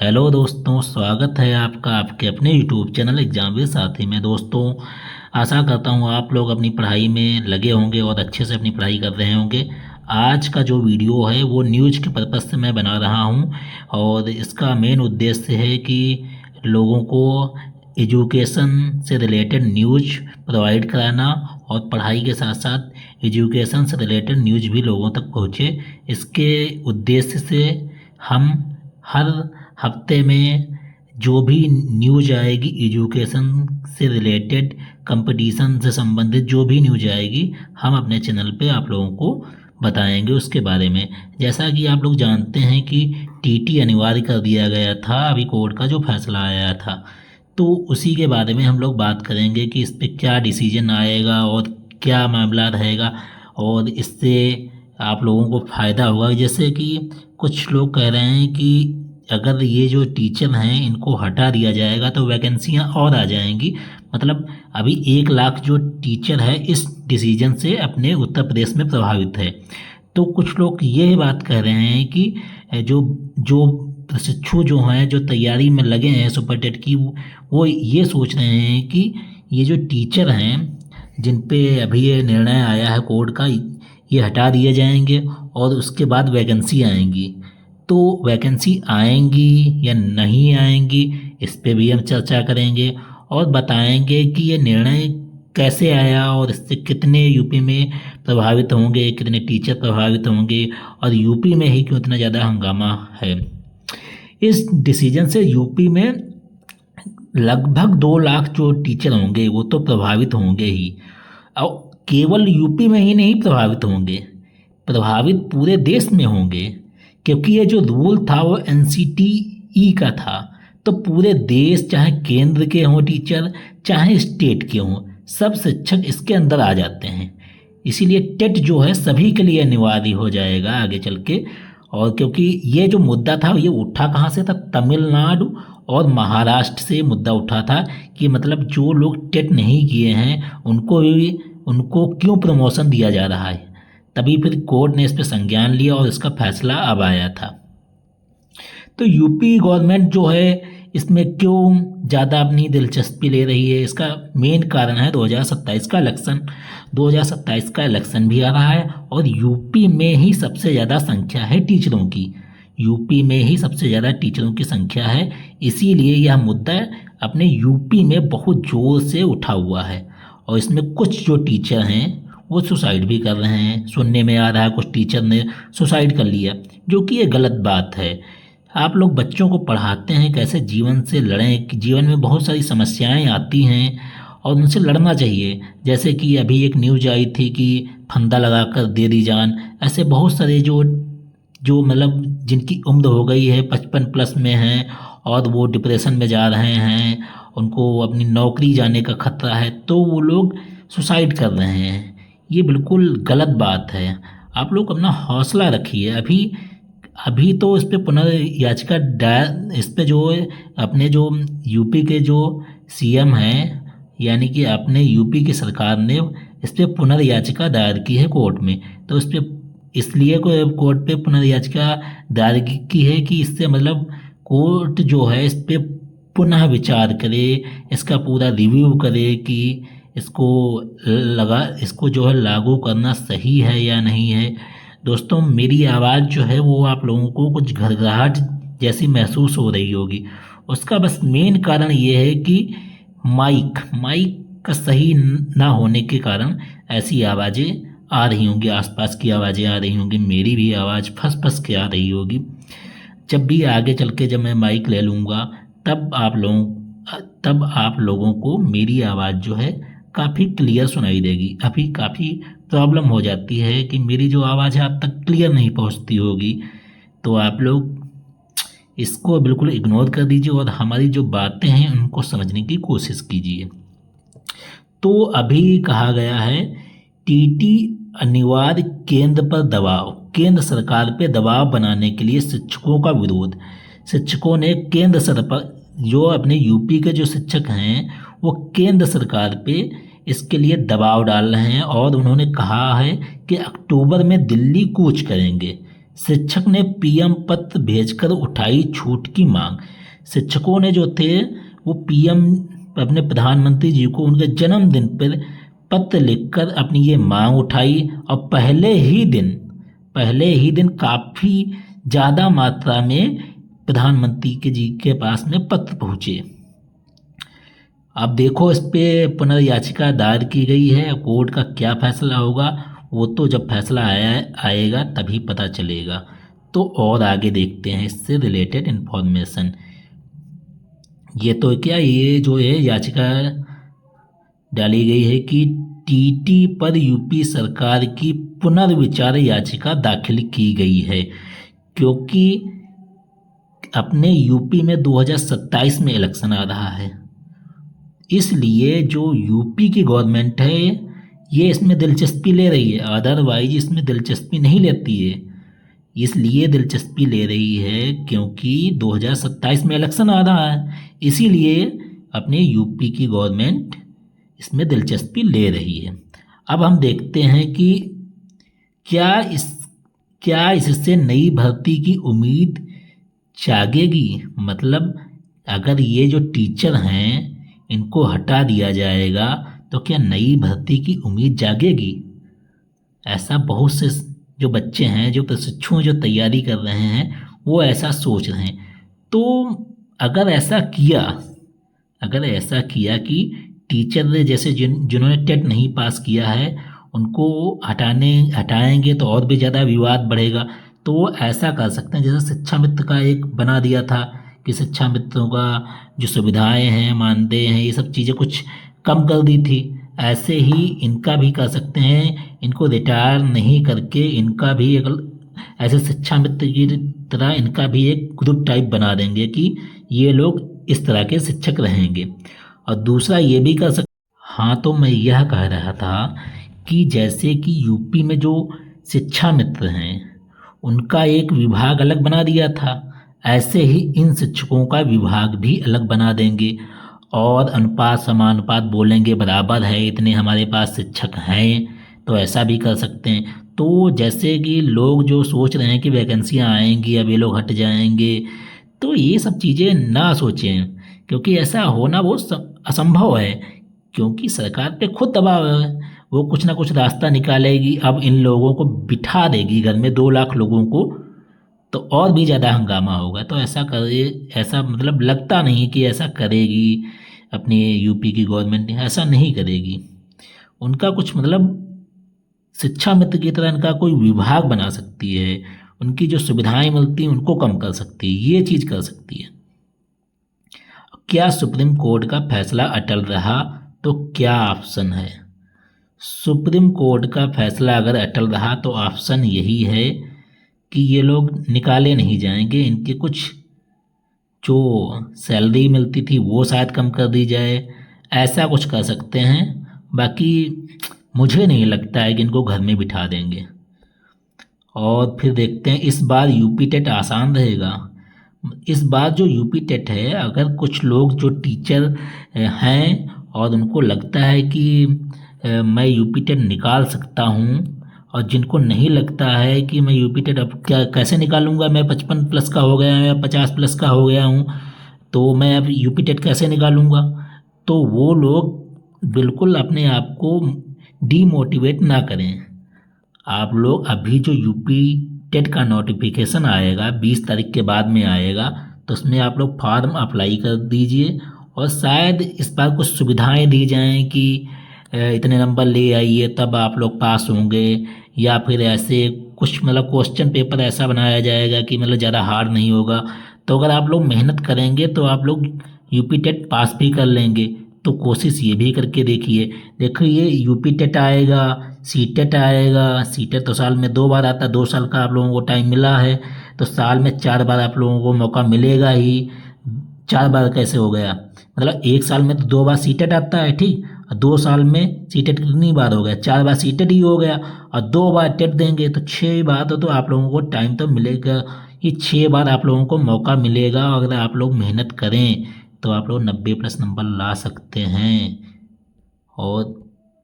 Hello दोस्तों, स्वागत है आपका आपके अपने यूट्यूब चैनल एग्जाम विद साथी में। दोस्तों, आशा करता हूँ आप लोग अपनी पढ़ाई में लगे होंगे और अच्छे से अपनी पढ़ाई कर रहे होंगे। आज का जो वीडियो है वो न्यूज़ के पर्पज़ से मैं बना रहा हूँ और इसका मेन उद्देश्य है कि लोगों को एजुकेशन से रिलेटेड न्यूज़ प्रोवाइड कराना और पढ़ाई के साथ साथ एजुकेशन से रिलेटेड न्यूज़ भी लोगों तक पहुँचे। इसके उद्देश्य से हम हर हफ्ते में जो भी न्यूज आएगी एजुकेशन से रिलेटेड, कंपटीशन से संबंधित जो भी न्यूज आएगी हम अपने चैनल पे आप लोगों को बताएंगे उसके बारे में। जैसा कि आप लोग जानते हैं कि टीटी अनिवार्य कर दिया गया था, अभी कोर्ट का जो फैसला आया था, तो उसी के बारे में हम लोग बात करेंगे कि इस पे क्या डिसीजन आएगा और क्या मामला रहेगा और इससे आप लोगों को फ़ायदा होगा। जैसे कि कुछ लोग कह रहे हैं कि अगर ये जो टीचर हैं इनको हटा दिया जाएगा तो वैकेंसियां और आ जाएंगी। मतलब अभी 1 लाख जो टीचर है इस डिसीजन से अपने उत्तर प्रदेश में प्रभावित है। तो कुछ लोग ये बात कह रहे हैं कि जो जो प्रशिक्षु जो हैं, जो तैयारी में लगे हैं सुपर टेट की, वो ये सोच रहे हैं कि ये जो टीचर हैं जिन पे अभी ये निर्णय आया है कोर्ट का, ये हटा दिए जाएंगे और उसके बाद वैकेंसी आएंगी। तो वैकेंसी आएंगी या नहीं आएंगी इस पे भी हम चर्चा करेंगे और बताएंगे कि ये निर्णय कैसे आया और इससे कितने यूपी में प्रभावित होंगे, कितने टीचर प्रभावित होंगे और यूपी में ही क्यों इतना ज़्यादा हंगामा है। इस डिसीजन से यूपी में लगभग 2 लाख जो टीचर होंगे वो तो प्रभावित होंगे ही, और केवल यूपी में ही नहीं प्रभावित होंगे, प्रभावित पूरे देश में होंगे। क्योंकि ये जो रूल था वो एनसीटीई का था, तो पूरे देश, चाहे केंद्र के हों टीचर चाहे स्टेट के हों, सब शिक्षक इसके अंदर आ जाते हैं। इसीलिए टेट जो है सभी के लिए अनिवार्य हो जाएगा आगे चल के। और क्योंकि ये जो मुद्दा था ये उठा कहाँ से था, तमिलनाडु और महाराष्ट्र से मुद्दा उठा था कि मतलब जो लोग टेट नहीं किए हैं उनको क्यों प्रमोशन दिया जा रहा है। तभी फिर कोर्ट ने इस पर संज्ञान लिया और इसका फैसला अब आया था। तो यूपी गवर्नमेंट जो है इसमें क्यों ज़्यादा अपनी दिलचस्पी ले रही है, इसका मेन कारण है 2027 का इलेक्शन। 2027 का इलेक्शन भी आ रहा है और यूपी में ही सबसे ज़्यादा संख्या है टीचरों की, यूपी में ही सबसे ज़्यादा टीचरों की संख्या है। इसीलिए यह मुद्दा अपने यूपी में बहुत ज़ोर से उठा हुआ है और इसमें कुछ जो टीचर हैं वो सुसाइड भी कर रहे हैं। सुनने में आ रहा है कुछ टीचर ने सुसाइड कर लिया, जो कि ये गलत बात है। आप लोग बच्चों को पढ़ाते हैं कैसे जीवन से लड़ें, कि जीवन में बहुत सारी समस्याएं आती हैं और उनसे लड़ना चाहिए। जैसे कि अभी एक न्यूज आई थी कि फंदा लगाकर दे दी जान। ऐसे बहुत सारे जो जो मतलब जिनकी उम्र हो गई है 55+ में हैं और वो डिप्रेशन में जा रहे हैं, उनको अपनी नौकरी जाने का खतरा है, तो वो लोग सुसाइड कर रहे हैं। ये बिल्कुल गलत बात है। आप लोग अपना हौसला रखिए। अभी अभी तो इस पे पुनर्याचिका दायर, इस पे जो अपने जो यूपी के जो सीएम हैं, यानी कि अपने यूपी की सरकार ने इस पे पुनर्याचिका दायर की है कोर्ट में। तो इस पे इसलिए कोर्ट पे पुनर्याचिका दायर की है कि इससे मतलब कोर्ट जो है इस पे पुनः विचार करे, इसका पूरा रिव्यू करे कि इसको जो है लागू करना सही है या नहीं है। दोस्तों, मेरी आवाज़ जो है वो आप लोगों को कुछ घरघराहट जैसी महसूस हो रही होगी। उसका बस मेन कारण ये है कि माइक का सही ना होने के कारण ऐसी आवाज़ें आ रही होंगी, आसपास की आवाज़ें आ रही होंगी, मेरी भी आवाज़ फंस फंस के आ रही होगी। जब भी आगे चल के जब मैं माइक ले लूँगा तब आप लोगों को मेरी आवाज़ जो है काफ़ी क्लियर सुनाई देगी। अभी काफ़ी प्रॉब्लम हो जाती है कि मेरी जो आवाज़ है आप तक क्लियर नहीं पहुंचती होगी। तो आप लोग इसको बिल्कुल इग्नोर कर दीजिए और हमारी जो बातें हैं उनको समझने की कोशिश कीजिए। तो अभी कहा गया है टीटी अनिवार्य, केंद्र पर दबाव, केंद्र सरकार पे दबाव बनाने के लिए शिक्षकों का विरोध। शिक्षकों ने केंद्र सरकार, जो अपने यूपी के जो शिक्षक हैं वो केंद्र सरकार पे इसके लिए दबाव डाल रहे हैं और उन्होंने कहा है कि अक्टूबर में दिल्ली कूच करेंगे। शिक्षक ने पीएम पत्र भेजकर उठाई छूट की मांग। शिक्षकों ने जो थे वो पीएम अपने प्रधानमंत्री जी को उनके जन्मदिन पर पत्र लिखकर अपनी ये मांग उठाई और पहले ही दिन काफ़ी ज़्यादा मात्रा में प्रधानमंत्री के जी के पास में पत्र पहुँचे। अब देखो इस पे पुनर्याचिका दायर की गई है, कोर्ट का क्या फैसला होगा वो तो जब फैसला आएगा तभी पता चलेगा। तो और आगे देखते हैं इससे रिलेटेड इन्फॉर्मेशन। ये तो क्या, ये जो है याचिका डाली गई है कि टीटी पर यूपी सरकार की पुनर्विचार याचिका दाखिल की गई है, क्योंकि अपने यूपी में 2027 में इलेक्शन आ रहा है, इसलिए जो यूपी की गवर्नमेंट है ये इसमें दिलचस्पी ले रही है, अदरवाइज इसमें दिलचस्पी नहीं लेती है। इसलिए दिलचस्पी ले रही है क्योंकि 2027 में इलेक्शन आ रहा है, इसीलिए अपने यूपी की गवर्नमेंट इसमें दिलचस्पी ले रही है। अब हम देखते हैं कि क्या इससे नई भर्ती की उम्मीद जागेगी। मतलब अगर ये जो टीचर हैं इनको हटा दिया जाएगा तो क्या नई भर्ती की उम्मीद जागेगी। ऐसा बहुत से जो बच्चे हैं, जो प्रशिक्षु जो तैयारी कर रहे हैं, वो ऐसा सोच रहे हैं। तो अगर ऐसा किया कि टीचर जैसे जिन्होंने टेट नहीं पास किया है उनको हटाएंगे तो और भी ज़्यादा विवाद बढ़ेगा। तो वो ऐसा कर सकते हैं जैसे शिक्षा मित्र का एक बना दिया था कि शिक्षा मित्रों का जो सुविधाएं हैं, मानदेय हैं, ये सब चीज़ें कुछ कम कर दी थी। ऐसे ही इनका भी कर सकते हैं, इनको रिटायर नहीं करके इनका भी एक ऐसे शिक्षा मित्र की तरह इनका भी एक ग्रुप टाइप बना देंगे कि ये लोग इस तरह के शिक्षक रहेंगे। और दूसरा ये भी कर सकते, हाँ तो मैं यह कह रहा था कि जैसे कि यूपी में जो शिक्षा मित्र हैं उनका एक विभाग अलग बना दिया था, ऐसे ही इन शिक्षकों का विभाग भी अलग बना देंगे और अनुपात समानुपात बोलेंगे, बराबर है इतने हमारे पास शिक्षक हैं, तो ऐसा भी कर सकते हैं। तो जैसे कि लोग जो सोच रहे हैं कि वैकेंसियां आएंगी अब ये लोग हट जाएंगे, तो ये सब चीज़ें ना सोचें, क्योंकि ऐसा होना बहुत असंभव है, क्योंकि सरकार पे खुद दबाव है, वो कुछ ना कुछ रास्ता निकालेगी। अब इन लोगों को बिठा देगी घर में 2 लाख लोगों को, तो और भी ज़्यादा हंगामा होगा। तो ऐसा मतलब लगता नहीं कि ऐसा करेगी अपनी यूपी की गवर्नमेंट, ऐसा नहीं करेगी। उनका कुछ मतलब शिक्षा मित्र की तरह इनका कोई विभाग बना सकती है, उनकी जो सुविधाएं मिलती हैं उनको कम कर सकती है, ये चीज़ कर सकती है। क्या सुप्रीम कोर्ट का फैसला अटल रहा तो क्या ऑप्शन है। सुप्रीम कोर्ट का फैसला अगर अटल रहा तो ऑप्शन यही है कि ये लोग निकाले नहीं जाएंगे, इनके कुछ जो सैलरी मिलती थी वो शायद कम कर दी जाए, ऐसा कुछ कर सकते हैं। बाकी मुझे नहीं लगता है कि इनको घर में बिठा देंगे। और फिर देखते हैं इस बार यूपी टेट आसान रहेगा। इस बार जो यूपी टेट है, अगर कुछ लोग जो टीचर हैं और उनको लगता है कि मैं यूपी टेट निकाल सकता हूँ, और जिनको नहीं लगता है कि मैं यूपी टेट अब क्या कैसे निकालूंगा, मैं 55 प्लस का हो गया हूँ या 50 प्लस का हो गया हूँ, तो मैं अब यूपी टेट कैसे निकालूंगा, तो वो लोग बिल्कुल अपने आप को डीमोटिवेट ना करें। आप लोग अभी जो यूपी टेट का नोटिफिकेशन आएगा 20 तारीख के बाद में आएगा, तो उसमें आप लोग फॉर्म अप्लाई कर दीजिए और शायद इस बार कुछ सुविधाएं दी जाएं कि इतने नंबर ले आइए तब आप लोग पास होंगे, या फिर ऐसे कुछ मतलब क्वेश्चन पेपर ऐसा बनाया जाएगा कि मतलब ज़्यादा हार्ड नहीं होगा। तो अगर आप लोग मेहनत करेंगे तो आप लोग यूपी टेट पास भी कर लेंगे। तो कोशिश ये भी करके देखिए ये यूपी टेट आएगा, सी टेट आएगा। सी टेट तो साल में 2 बार आता है, 2 साल का आप लोगों को टाइम मिला है, तो साल में 4 बार आप लोगों को मौका मिलेगा ही। 4 बार कैसे हो गया, मतलब 1 साल में तो 2 बार सी टेट आता है, ठीक, और 2 साल में सी टेट कितनी बार हो गया, 4 बार सी टेट ही हो गया, और 2 बार टेट देंगे तो 6 बार तो आप लोगों को टाइम तो मिलेगा। ये 6 बार आप लोगों को मौका मिलेगा, अगर आप लोग मेहनत करें तो आप लोग 90+ नंबर ला सकते हैं। और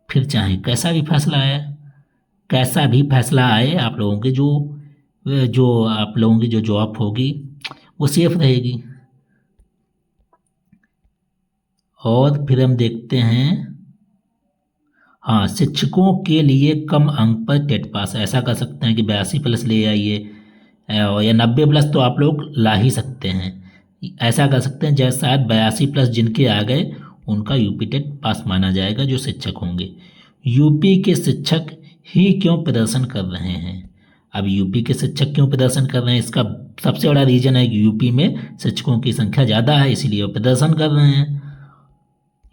फिर चाहे कैसा भी फैसला आए, आप लोगों के जो जो आप लोगों की जो जॉब होगी वो सेफ रहेगी। और फिर हम देखते हैं, हाँ, शिक्षकों के लिए कम अंक पर टेट पास, ऐसा कर सकते हैं कि 82 प्लस ले आइए, या 90 प्लस तो आप लोग ला ही सकते हैं। ऐसा कर सकते हैं जैसे शायद 82 प्लस जिनके आ गए उनका यूपी टेट पास माना जाएगा, जो शिक्षक होंगे। यूपी के शिक्षक ही क्यों प्रदर्शन कर रहे हैं? अब यूपी के शिक्षक क्यों प्रदर्शन कर रहे हैं, इसका सबसे बड़ा रीजन है कि यूपी में शिक्षकों की संख्या ज़्यादा है, इसीलिए वो प्रदर्शन कर रहे हैं,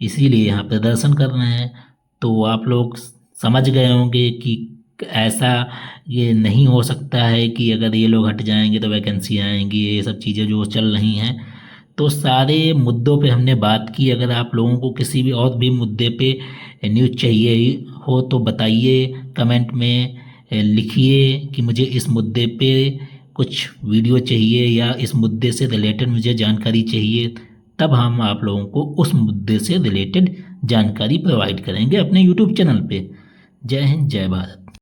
इसीलिए यहाँ प्रदर्शन कर रहे हैं। तो आप लोग समझ गए होंगे कि ऐसा ये नहीं हो सकता है कि अगर ये लोग हट जाएंगे तो वैकेंसी आएंगी, ये सब चीज़ें जो चल रही हैं। तो सारे मुद्दों पे हमने बात की। अगर आप लोगों को किसी भी और भी मुद्दे पे न्यूज़ चाहिए हो तो बताइए, कमेंट में लिखिए कि मुझे इस मुद्दे पे कुछ वीडियो चाहिए या इस मुद्दे से रिलेटेड मुझे जानकारी चाहिए, तब हम आप लोगों को उस मुद्दे से रिलेटेड जानकारी प्रोवाइड करेंगे अपने यूट्यूब चैनल पे। जय हिंद, जय भारत।